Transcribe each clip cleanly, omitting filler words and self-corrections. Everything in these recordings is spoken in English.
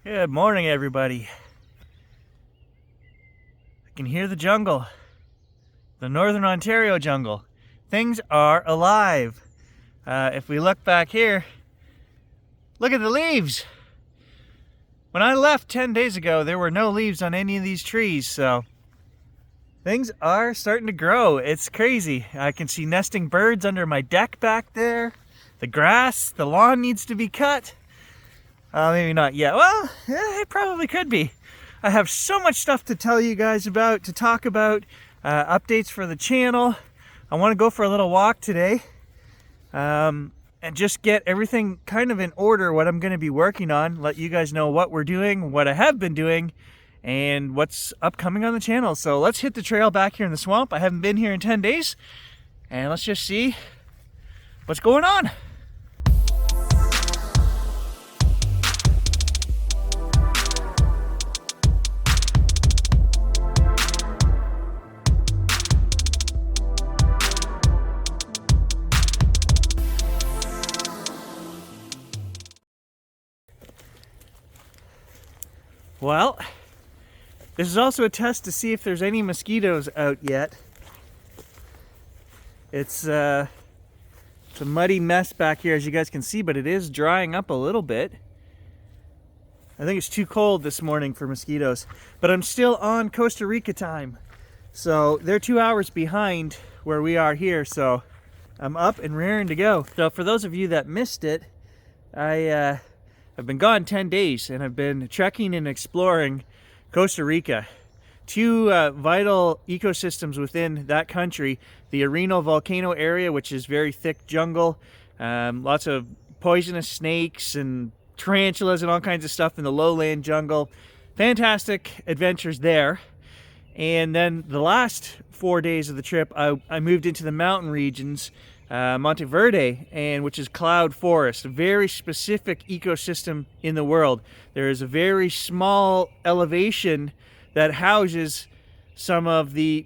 Good morning, everybody. I can hear the jungle, the Northern Ontario jungle. Things are alive. If we look back here, look at the leaves. When I left 10 days ago, there were no leaves on any of these trees, so things are starting to grow. It's crazy. I can see nesting birds under my deck back there. The grass, the lawn needs to be cut. Maybe not yet. Well, yeah, it probably could be. I have so much stuff to tell you guys about, to talk about, updates for the channel. I want to go for a little walk today and just get everything kind of in order, what I'm going to be working on, let you guys know what we're doing, what I have been doing, and what's upcoming on the channel. So let's hit the trail back here in the swamp. I haven't been here in 10 days, and let's just see what's going on. Well, this is also a test to see if there's any mosquitoes out yet. It's a muddy mess back here, as you guys can see, but it is drying up a little bit. I think it's too cold this morning for mosquitoes, but I'm still on Costa Rica time. So they're 2 hours behind where we are here, so I'm up and raring to go. So for those of you that missed it, I've been gone 10 days and I've been trekking and exploring Costa Rica. Two vital ecosystems within that country, the Hurray volcano area, which is very thick jungle, lots of poisonous snakes and tarantulas and all kinds of stuff in the lowland jungle. Fantastic adventures there. And then the last 4 days of the trip, I moved into the mountain regions, Verde, and which is cloud forest, a very specific ecosystem in the world. There is a very small elevation that houses some of the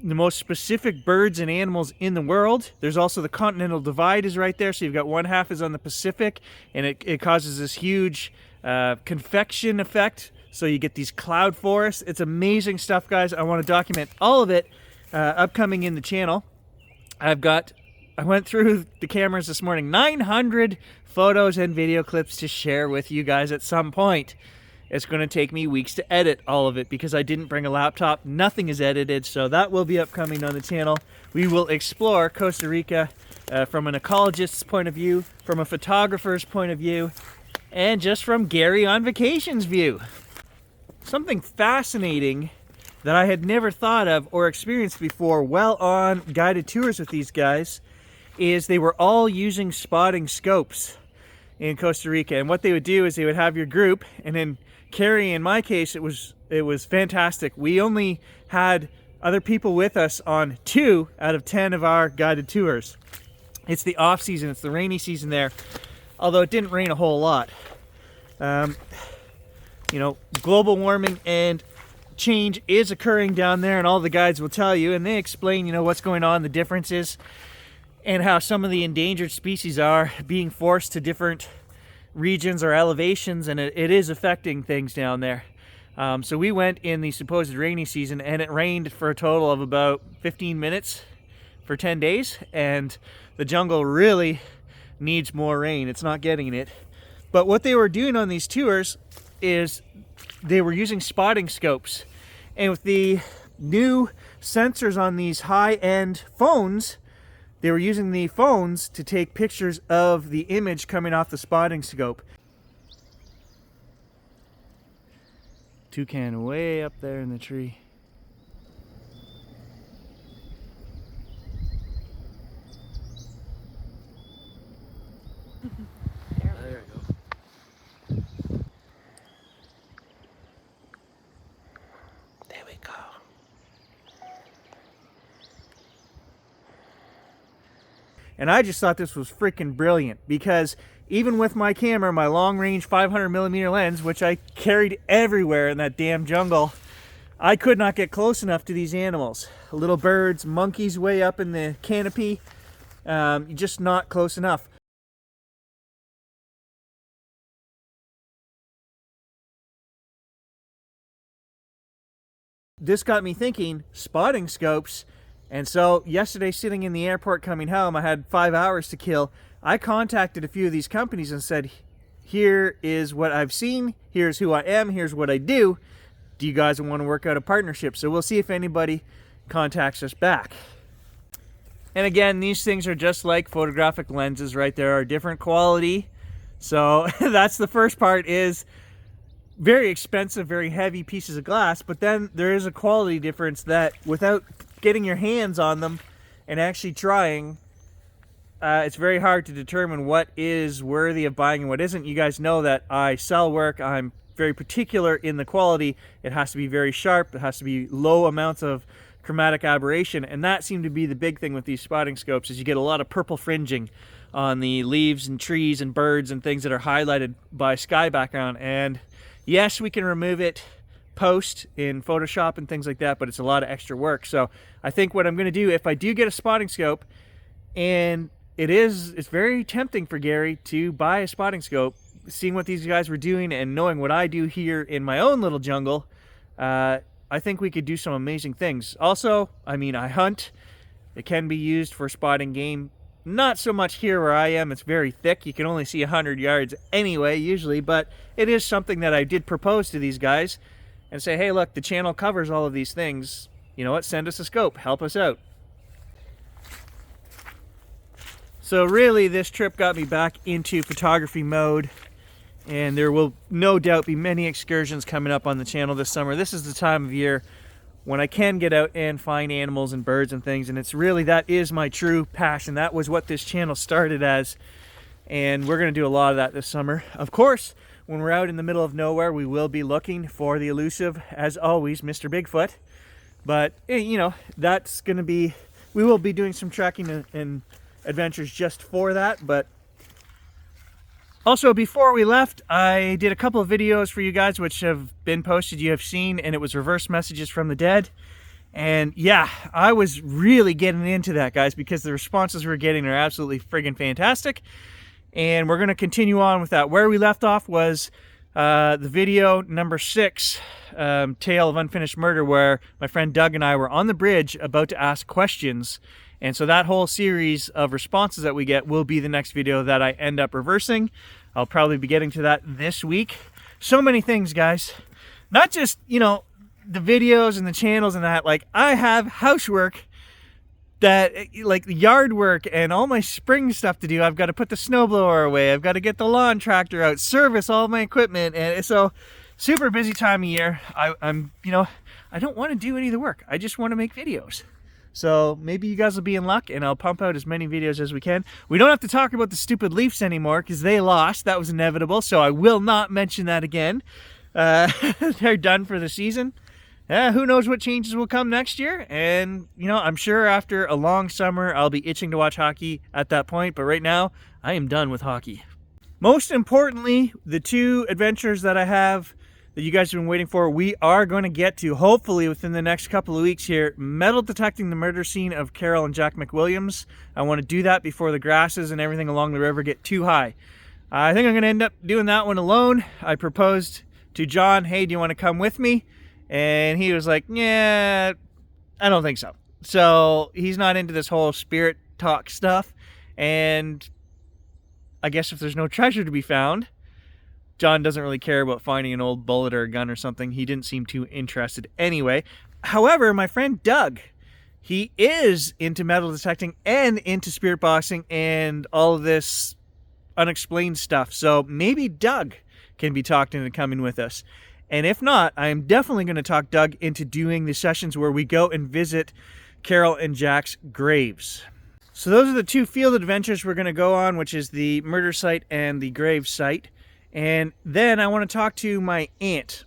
most specific birds and animals in the world. There's also the continental divide is right there, so you've got one half is on the Pacific, and it causes this huge convection effect, so you get these cloud forests. It's amazing stuff, guys. I want to document all of it upcoming in the channel. I went through the cameras this morning, 900 photos and video clips to share with you guys at some point. It's going to take me weeks to edit all of it because I didn't bring a laptop. Nothing is edited, so that will be upcoming on the channel. We will explore Costa Rica from an ecologist's point of view, from a photographer's point of view, and just from Gary on Vacation's view. Something fascinating that I had never thought of or experienced before while on guided tours with these guys is they were all using spotting scopes in Costa Rica. And what they would do is they would have your group, and then Carrie, in my case, it was fantastic. We only had other people with us on 2 out of 10 of our guided tours. It's the off season, it's the rainy season there, although it didn't rain a whole lot. You know, global warming and change is occurring down there, and all the guides will tell you, and they explain, you know, what's going on, the differences, and how some of the endangered species are being forced to different regions or elevations, and it is affecting things down there. So we went in the supposed rainy season, and it rained for a total of about 15 minutes for 10 days, and the jungle really needs more rain. It's not getting it. But what they were doing on these tours is they were using spotting scopes, and with the new sensors on these high-end phones, they were using the phones to take pictures of the image coming off the spotting scope. Toucan way up there in the tree. There we go. There we go. And I just thought this was freaking brilliant because even with my camera, my long range 500mm lens, which I carried everywhere in that damn jungle, I could not get close enough to these animals. Little birds, monkeys way up in the canopy, just not close enough. this got me thinking, spotting scopes. And so yesterday, sitting in the airport coming home, I had 5 hours to kill. I contacted a few of these companies and said, here is what I've seen, here's who I am, here's what I do. Do you guys want to work out a partnership? So we'll see if anybody contacts us back. And again, these things are just like photographic lenses, right? There are different quality. So that's the first part, is very expensive, very heavy pieces of glass, but then there is a quality difference that without getting your hands on them and actually trying, it's very hard to determine what is worthy of buying and what isn't. You guys know that I sell work. I'm very particular in the quality. It has to be very sharp. It has to be low amounts of chromatic aberration, and that seemed to be the big thing with these spotting scopes, is you get a lot of purple fringing on the leaves and trees and birds and things that are highlighted by sky background. And yes, we can remove it post in Photoshop and things like that, but it's a lot of extra work. So I think what I'm going to do, if I do get a spotting scope, and it's very tempting for Gary to buy a spotting scope, seeing what these guys were doing and knowing what I do here in my own little jungle, I think we could do some amazing things. Also, I mean, I hunt. It can be used for spotting game. Not so much here where I am. It's very thick. You can only see 100 yards anyway, usually, but it is something that I did propose to these guys and say, hey, look, the channel covers all of these things. You know what? Send us a scope. Help us out. So really, this trip got me back into photography mode. And there will no doubt be many excursions coming up on the channel this summer. This is the time of year when I can get out and find animals and birds and things. And it's really, that is my true passion. That was what this channel started as. And we're going to do a lot of that this summer. Of course, when we're out in the middle of nowhere, we will be looking for the elusive, as always, Mr. Bigfoot. But, you know, that's going to be, we will be doing some trekking and adventures just for that. But also, before we left, I did a couple of videos for you guys which have been posted, you have seen, and it was reverse messages from the dead. And yeah, I was really getting into that, guys, because the responses we're getting are absolutely friggin' fantastic. And we're going to continue on with that. Where we left off was the video number 6, Tale of Unfinished Murder, where my friend Doug and I were on the bridge about to ask questions. And so that whole series of responses that we get will be the next video that I end up reversing. I'll probably be getting to that this week. So many things, guys. Not just, you know, the videos and the channels and that. Like, I have housework that, like, yard work and all my spring stuff to do. I've got to put the snowblower away. I've got to get the lawn tractor out, service all my equipment. And so, super busy time of year. I'm, you know, I don't want to do any of the work. I just want to make videos. So maybe you guys will be in luck, and I'll pump out as many videos as we can. We don't have to talk about the stupid Leafs anymore because they lost. That was inevitable, so I will not mention that again. They're done for the season. Who knows what changes will come next year? And, you know, I'm sure after a long summer, I'll be itching to watch hockey at that point. But right now, I am done with hockey. Most importantly, the 2 adventures that I have that you guys have been waiting for, we are going to get to, hopefully within the next couple of weeks here, metal detecting the murder scene of Carol and Jack McWilliams. I want to do that before the grasses and everything along the river get too high. I think I'm going to end up doing that one alone. I proposed to John, hey, do you want to come with me? And he was like, yeah, I don't think so. So he's not into this whole spirit talk stuff. And I guess if there's no treasure to be found, John doesn't really care about finding an old bullet or a gun or something. He didn't seem too interested anyway. However, my friend Doug, he is into metal detecting and into spirit boxing and all of this unexplained stuff. So maybe Doug can be talked into coming with us. And if not, I am definitely going to talk Doug into doing the sessions where we go and visit Carol and Jack's graves. So those are the 2 field adventures we're going to go on, which is the murder site and the grave site. And then I want to talk to my aunt.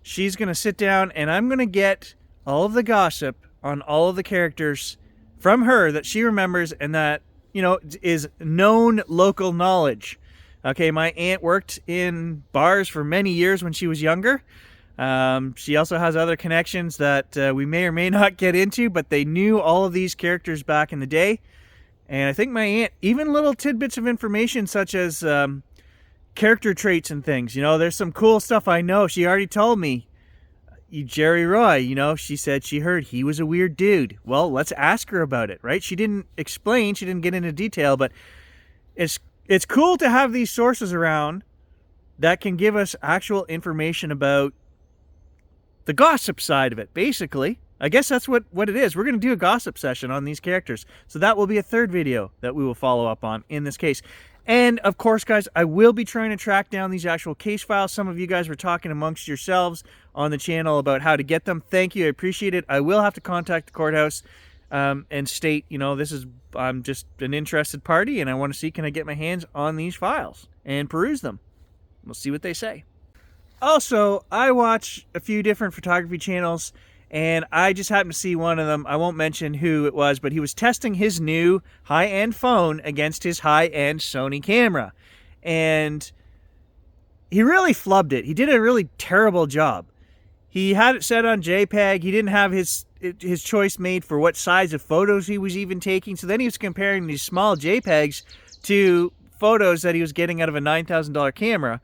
She's going to sit down and I'm going to get all of the gossip on all of the characters from her that she remembers and that, you know, is known local knowledge. Okay, my aunt worked in bars for many years when she was younger. She also has other connections that we may or may not get into, but they knew all of these characters back in the day. And I think my aunt, even little tidbits of information such as character traits and things. You know, there's some cool stuff I know. She already told me, Jerry Roy, you know, she said she heard he was a weird dude. Well, let's ask her about it, right? She didn't explain, she didn't get into detail, but it's cool to have these sources around that can give us actual information about the gossip side of it, basically. I guess that's what it is. We're going to do a gossip session on these characters. So that will be a third video that we will follow up on in this case. And of course, guys, I will be trying to track down these actual case files. Some of you guys were talking amongst yourselves on the channel about how to get them. Thank you. I appreciate it. I will have to contact the courthouse and state, you know, I'm just an interested party and I want to see, can I get my hands on these files and peruse them? We'll see what they say. Also, I watch a few different photography channels, and I just happened to see one of them. I won't mention who it was, but he was testing his new high-end phone against his high-end Sony camera. And he really flubbed it. He did a really terrible job. He had it set on JPEG. He didn't have his choice made for what size of photos he was even taking. So then he was comparing these small JPEGs to photos that he was getting out of a $9,000 camera.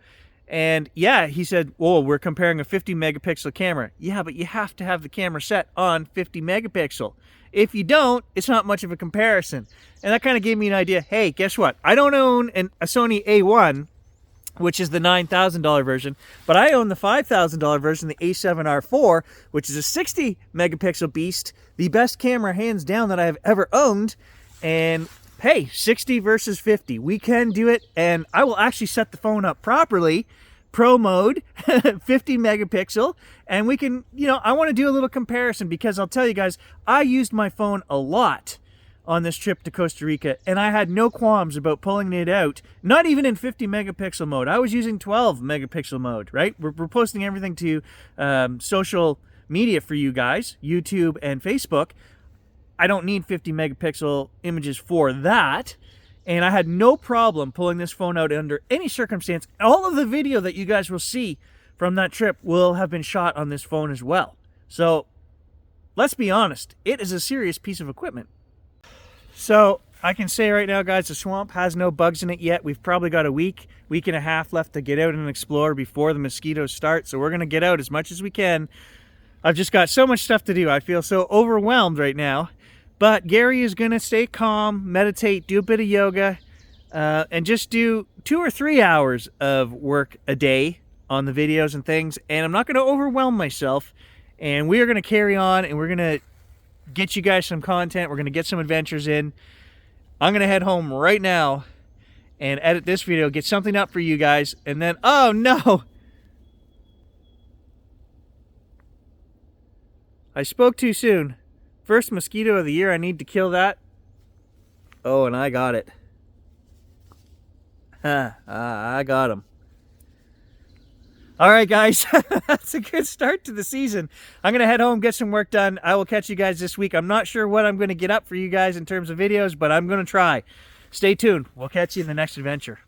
And yeah, he said, "Oh, we're comparing a 50 megapixel camera." Yeah, but you have to have the camera set on 50 megapixel. If you don't, it's not much of a comparison. And that kind of gave me an idea. Hey, guess what? I don't own a Sony A1, which is the $9,000 version, but I own the $5,000 version, the A7R4, which is a 60 megapixel beast, the best camera hands down that I have ever owned. And hey, 60 versus 50, we can do it, and I will actually set the phone up properly, pro mode, 50 megapixel, and we can, you know, I want to do a little comparison because I'll tell you guys, I used my phone a lot on this trip to Costa Rica, and I had no qualms about pulling it out, not even in 50 megapixel mode. I was using 12 megapixel mode, right? We're posting everything to social media for you guys, YouTube and Facebook. I don't need 50 megapixel images for that. And I had no problem pulling this phone out under any circumstance. All of the video that you guys will see from that trip will have been shot on this phone as well. So let's be honest, it is a serious piece of equipment. So I can say right now, guys, the swamp has no bugs in it yet. We've probably got a week and a half left to get out and explore before the mosquitoes start. So we're going to get out as much as we can. I've just got so much stuff to do. I feel so overwhelmed right now. But Gary is going to stay calm, meditate, do a bit of yoga, and just do 2 or 3 hours of work a day on the videos and things. And I'm not going to overwhelm myself. And we are going to carry on, and we're going to get you guys some content. We're going to get some adventures in. I'm going to head home right now and edit this video, get something up for you guys. And then, oh no! I spoke too soon. First mosquito of the year, I need to kill that. Oh, and I got it. I got him. All right, guys. That's a good start to the season. I'm going to head home, get some work done. I will catch you guys this week. I'm not sure what I'm going to get up for you guys in terms of videos, but I'm going to try. Stay tuned. We'll catch you in the next adventure.